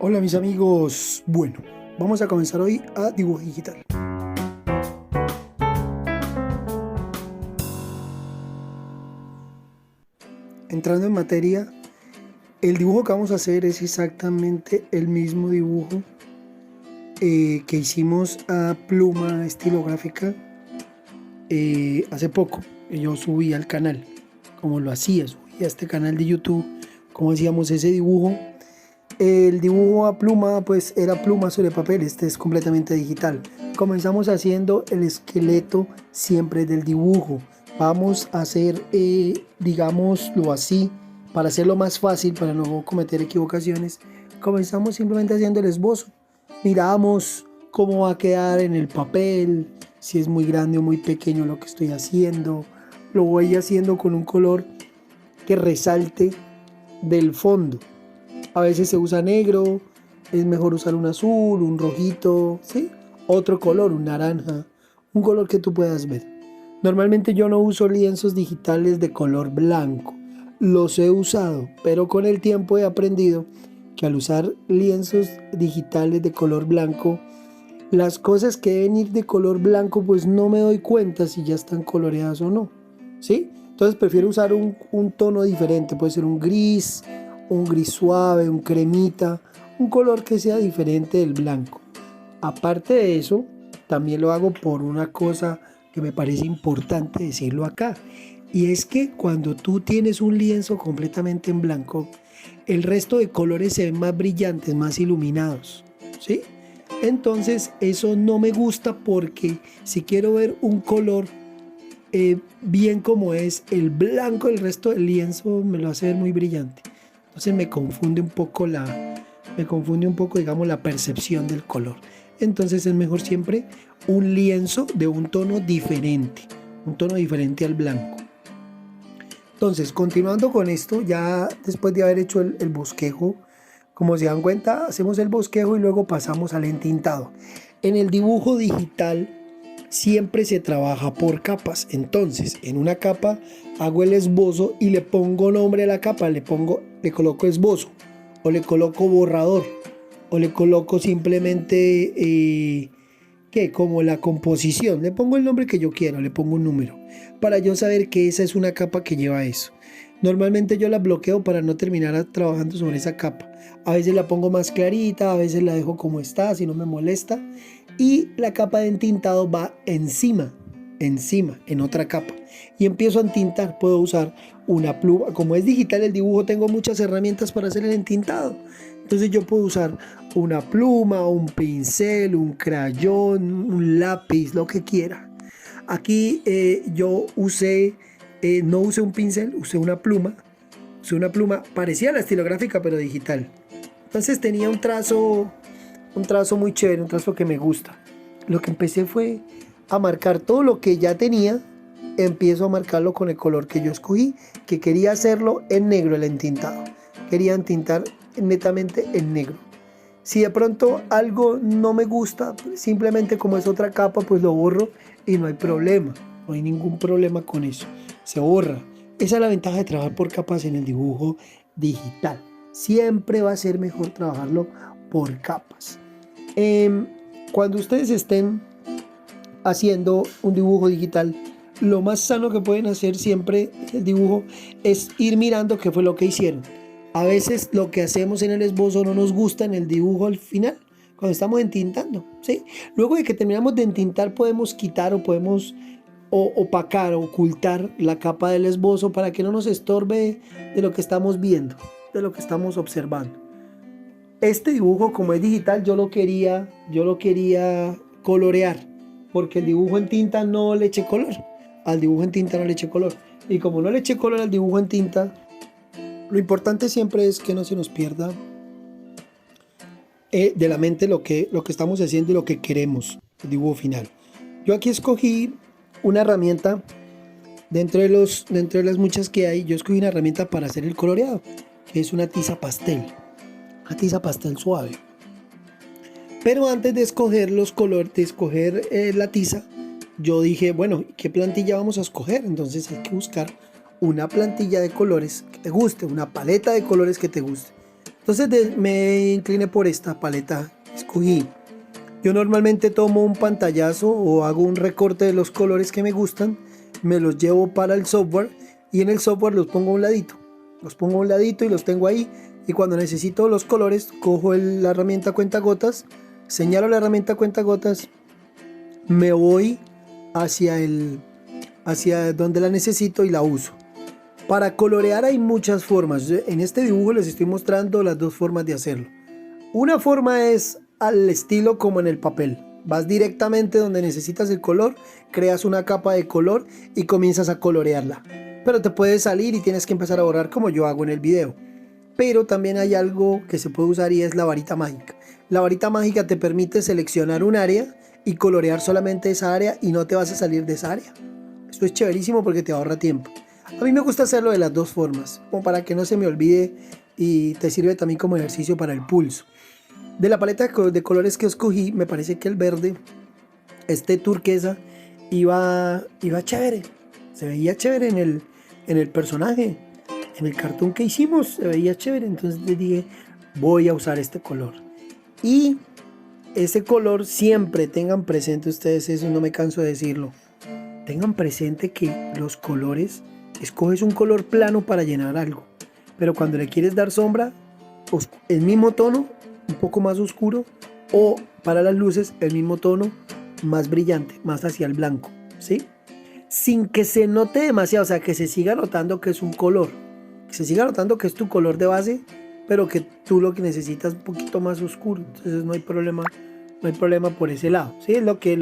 Hola mis amigos, bueno, vamos a comenzar hoy a dibujo digital. Entrando en materia, el dibujo que vamos a hacer es exactamente el mismo dibujo que hicimos a pluma estilográfica hace poco. Yo subí al canal, como lo hacía, subí a este canal de YouTube, como hacíamos ese dibujo. El dibujo a pluma pues era pluma sobre papel, este es completamente digital. Comenzamos haciendo el esqueleto siempre del dibujo. Vamos a hacer, digámoslo así, para hacerlo más fácil, para no cometer equivocaciones. Comenzamos simplemente haciendo el esbozo. Miramos cómo va a quedar en el papel, si es muy grande o muy pequeño lo que estoy haciendo. Lo voy haciendo con un color que resalte del fondo. A veces se usa negro, es mejor usar un azul, un rojito, ¿sí? Otro color, un naranja, un color que tú puedas ver. Normalmente yo no uso lienzos digitales de color blanco. Los he usado, pero con el tiempo he aprendido que al usar lienzos digitales de color blanco, las cosas que deben ir de color blanco, pues no me doy cuenta si ya están coloreadas o no, ¿sí? Entonces prefiero usar un tono diferente, puede ser un gris suave, un cremita, un color que sea diferente del blanco. Aparte de eso, también lo hago por una cosa que me parece importante decirlo acá. Y es que cuando tú tienes un lienzo completamente en blanco, el resto de colores se ven más brillantes, más iluminados, ¿sí? Entonces eso no me gusta porque si quiero ver un color bien como es el blanco, el resto del lienzo me lo hace ver muy brillante. Entonces me confunde un poco, digamos, la percepción del color. Entonces es mejor siempre un lienzo de un tono diferente al blanco. Entonces, continuando con esto, ya después de haber hecho el bosquejo, como se dan cuenta, hacemos el bosquejo y luego pasamos al entintado. En el dibujo digital siempre se trabaja por capas. Entonces, en una capa hago el esbozo y le pongo nombre a la capa, le coloco esbozo, o le coloco borrador, o le coloco simplemente como la composición. Le pongo el nombre que yo quiero, le pongo un número, para yo saber que esa es una capa que lleva eso. Normalmente yo la bloqueo para no terminar trabajando sobre esa capa. A veces la pongo más clarita, a veces la dejo como está, si no me molesta. Y la capa de entintado va encima, en otra capa. Y empiezo a entintar, puedo usar una pluma. Como es digital el dibujo, tengo muchas herramientas para hacer el entintado. Entonces yo puedo usar una pluma, un pincel, un crayón, un lápiz, lo que quiera. Aquí yo no usé un pincel, usé una pluma. Usé una pluma parecida a la estilográfica, pero digital. Entonces tenía un trazo muy chévere, un trazo que me gusta. Lo que empecé fue a marcar todo lo que ya tenía. Empiezo a marcarlo con el color que yo escogí, que quería hacerlo en negro, el entintado. Quería entintar netamente en negro. Si de pronto algo no me gusta, simplemente como es otra capa, pues lo borro y no hay problema. No hay ningún problema con eso. Se borra. Esa es la ventaja de trabajar por capas en el dibujo digital. Siempre va a ser mejor trabajarlo por capas. Cuando ustedes estén haciendo un dibujo digital, lo más sano que pueden hacer siempre el dibujo es ir mirando qué fue lo que hicieron. A veces lo que hacemos en el esbozo no nos gusta en el dibujo al final, cuando estamos entintando, ¿sí? Luego de que terminamos de entintar podemos quitar o podemos opacar, ocultar la capa del esbozo para que no nos estorbe de lo que estamos viendo, de lo que estamos observando. Este dibujo, como es digital, yo lo quería colorear, porque el dibujo en tinta no le eché color. Al dibujo en tinta no le eché color. Y como no le eché color al dibujo en tinta, lo importante siempre es que no se nos pierda de la mente lo que estamos haciendo y lo que queremos, el dibujo final. Yo aquí escogí una herramienta, de entre las muchas que hay, yo escogí una herramienta para hacer el coloreado, que es una tiza pastel suave. Pero antes de escoger los colores, de escoger la tiza, yo dije, bueno, ¿qué plantilla vamos a escoger? Entonces hay que buscar una plantilla de colores que te guste, una paleta de colores que te guste. Entonces me incliné por esta paleta, escogí. Yo normalmente tomo un pantallazo o hago un recorte de los colores que me gustan, me los llevo para el software y en el software los pongo a un ladito. Los pongo a un ladito y los tengo ahí, y cuando necesito los colores cojo la herramienta cuentagotas, señalo la herramienta cuentagotas, me voy hacia donde la necesito y la uso. Para colorear hay muchas formas. En este dibujo les estoy mostrando las dos formas de hacerlo. Una forma es al estilo como en el papel. Vas directamente donde necesitas el color, creas una capa de color y comienzas a colorearla. Pero te puedes salir y tienes que empezar a borrar como yo hago en el video. Pero también hay algo que se puede usar y es la varita mágica. La varita mágica te permite seleccionar un área y colorear solamente esa área y no te vas a salir de esa área. Esto es chéverísimo porque te ahorra tiempo. A mí me gusta hacerlo de las dos formas, como para que no se me olvide, y te sirve también como ejercicio para el pulso. De la paleta de colores que escogí, me parece que el verde, este turquesa, iba chévere. Se veía chévere en el personaje, en el cartón que hicimos, se veía chévere. Entonces le dije, voy a usar este color. Y ese color siempre tengan presente ustedes, eso no me canso de decirlo. Tengan presente que los colores, escoges un color plano para llenar algo, pero cuando le quieres dar sombra, el mismo tono, un poco más oscuro, o para las luces, el mismo tono más brillante, más hacia el blanco, ¿sí? Sin que se note demasiado, o sea, que se siga notando que es un color, que se siga notando que es tu color de base, pero que tú lo que necesitas es un poquito más oscuro. Entonces no hay problema por ese lado, ¿sí? Lo que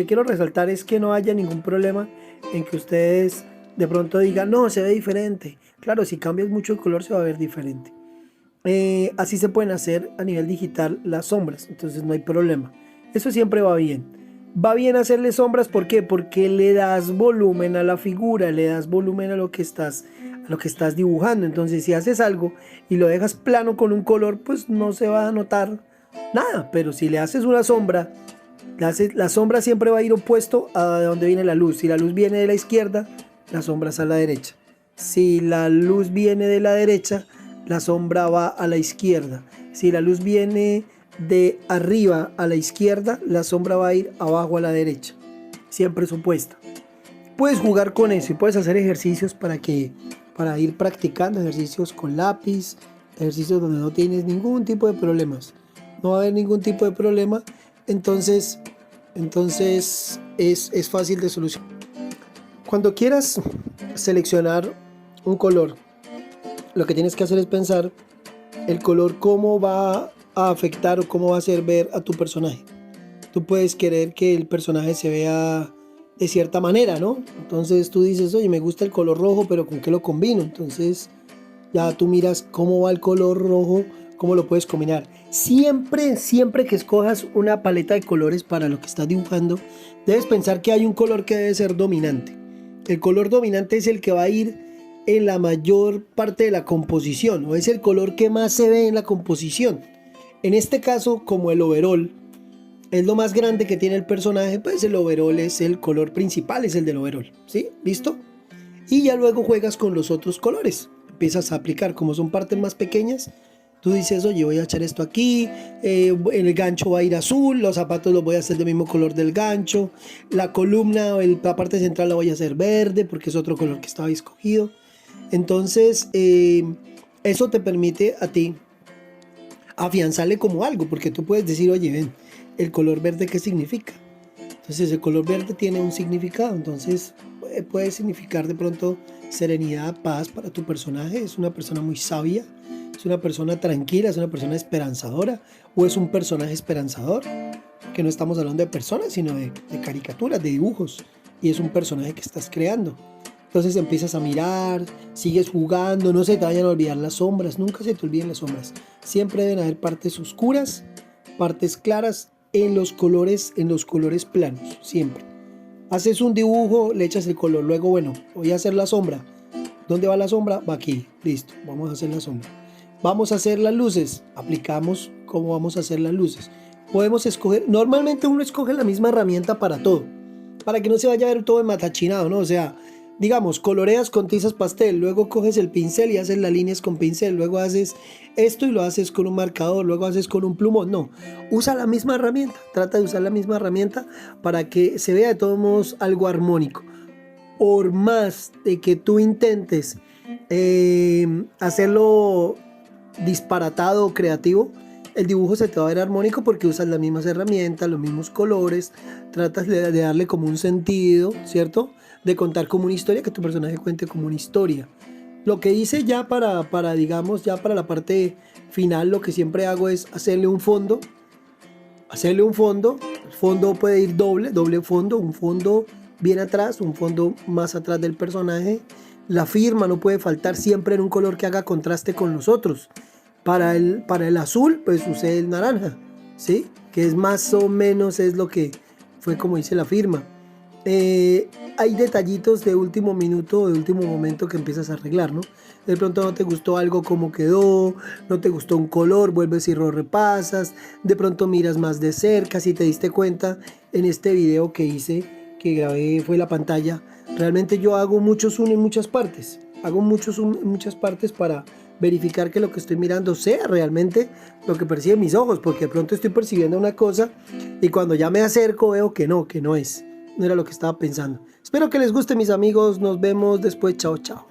quiero resaltar es que no haya ningún problema en que ustedes de pronto digan, no, se ve diferente. Claro, si cambias mucho el color se va a ver diferente. Así se pueden hacer a nivel digital las sombras, entonces no hay problema. Eso siempre va bien. Va bien hacerle sombras, ¿por qué? Porque le das volumen a la figura, le das volumen a lo que estás dibujando. Entonces si haces algo y lo dejas plano con un color, pues no se va a notar nada. Pero si le haces una sombra, la sombra siempre va a ir opuesto a donde viene la luz. Si la luz viene de la izquierda, la sombra es a la derecha. Si la luz viene de la derecha, la sombra va a la izquierda. Si la luz viene de arriba a la izquierda, la sombra va a ir abajo a la derecha. Siempre es opuesta. Puedes jugar con eso y puedes hacer ejercicios para ir practicando, ejercicios con lápiz, ejercicios donde no tienes ningún tipo de problemas. No va a haber ningún tipo de problema. Entonces es fácil de solucionar. Cuando quieras seleccionar un color, lo que tienes que hacer es pensar el color cómo va a afectar o cómo va a hacer ver a tu personaje. Tú puedes querer que el personaje se vea de cierta manera, ¿no? Entonces tú dices, oye, me gusta el color rojo, pero ¿con qué lo combino? Entonces ya tú miras cómo va el color rojo, cómo lo puedes combinar. Siempre que escojas una paleta de colores para lo que estás dibujando, debes pensar que hay un color que debe ser dominante. El color dominante es el que va a ir en la mayor parte de la composición, o es el color que más se ve en la composición. En este caso, como el overall es lo más grande que tiene el personaje, pues el overall es el color principal, es el del overall, ¿sí? ¿Listo? Y ya luego juegas con los otros colores, empiezas a aplicar, como son partes más pequeñas. Tú dices, oye, voy a echar esto aquí, el gancho va a ir azul, los zapatos los voy a hacer del mismo color del gancho, la columna o la parte central la voy a hacer verde porque es otro color que estaba escogido. Entonces, eso te permite a ti afianzarle como algo, porque tú puedes decir, oye, ven, el color verde, ¿qué significa? Entonces, el color verde tiene un significado, entonces puede significar de pronto serenidad, paz para tu personaje. Es una persona muy sabia, es una persona tranquila, es una persona esperanzadora, o es un personaje esperanzador, que no estamos hablando de personas, sino de caricaturas, de dibujos, y es un personaje que estás creando. Entonces empiezas a mirar, sigues jugando, no se te vayan a olvidar las sombras, nunca se te olviden las sombras. Siempre deben haber partes oscuras, partes claras en los colores planos, siempre. Haces un dibujo, le echas el color, luego bueno, voy a hacer la sombra. ¿Dónde va la sombra? Va aquí, listo, vamos a hacer la sombra. Vamos a hacer las luces, aplicamos cómo vamos a hacer las luces. Podemos escoger, normalmente uno escoge la misma herramienta para todo, para que no se vaya a ver todo matachinado, ¿no? O sea, digamos, coloreas con tizas pastel, luego coges el pincel y haces las líneas con pincel, luego haces esto y lo haces con un marcador, luego haces con un plumón. No, usa la misma herramienta, trata de usar la misma herramienta para que se vea de todos modos algo armónico. Por más de que tú intentes hacerlo disparatado o creativo, el dibujo se te va a ver armónico porque usas las mismas herramientas, los mismos colores, tratas de darle como un sentido, ¿cierto? De contar como una historia, que tu personaje cuente como una historia. Lo que hice ya para digamos, ya para la parte final, lo que siempre hago es hacerle un fondo. El fondo puede ir doble fondo, un fondo bien atrás, un fondo más atrás del personaje. La firma no puede faltar siempre en un color que haga contraste con los otros. Para el azul, pues usé el naranja, ¿sí? Que es más o menos es lo que fue como hice la firma. Hay detallitos de último minuto o de último momento que empiezas a arreglar, ¿no? De pronto no te gustó algo como quedó, no te gustó un color, vuelves y lo repasas, de pronto miras más de cerca, si te diste cuenta en este video que hice, que grabé, fue la pantalla, realmente yo hago mucho zoom en muchas partes, hago mucho zoom en muchas partes para verificar que lo que estoy mirando sea realmente lo que perciben mis ojos, porque de pronto estoy percibiendo una cosa y cuando ya me acerco veo que no es. No era lo que estaba pensando. Espero que les guste, mis amigos. Nos vemos después. Chao, chao.